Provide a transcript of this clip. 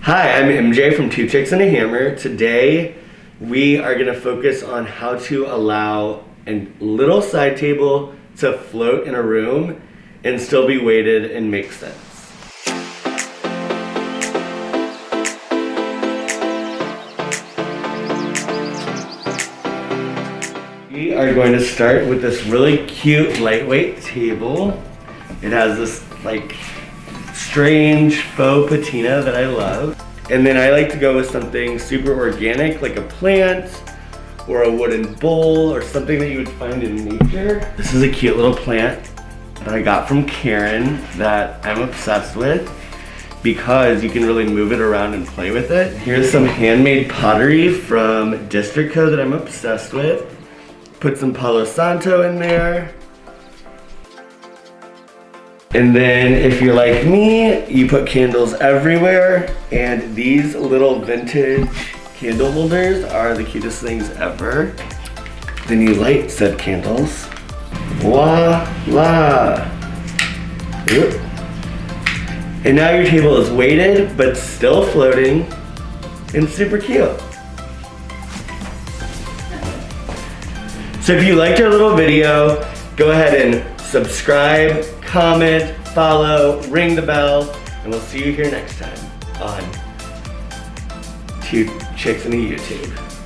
Hi, I'm MJ from Two Chicks and a Hammer. Today we are going to focus on how to allow a little side table to float in a room and still be weighted and make sense. We are going to start with this really cute lightweight table. It has this like strange faux patina that I love. And then I like to go with something super organic like a plant or a wooden bowl or something that you would find in nature. This is a cute little plant that I got from Karen that I'm obsessed with because you can really move it around and play with it. Here's some handmade pottery from District Co that I'm obsessed with. Put some Palo Santo in there. And then if you're like me, you put candles everywhere, and these little vintage candle holders are the cutest things ever. Then you light said candles. Voila! Oop. And now your table is weighted, but still floating, and super cute. So if you liked our little video, go ahead and subscribe, comment, follow, ring the bell, and we'll see you here next time on Two Chicks and a YouTube.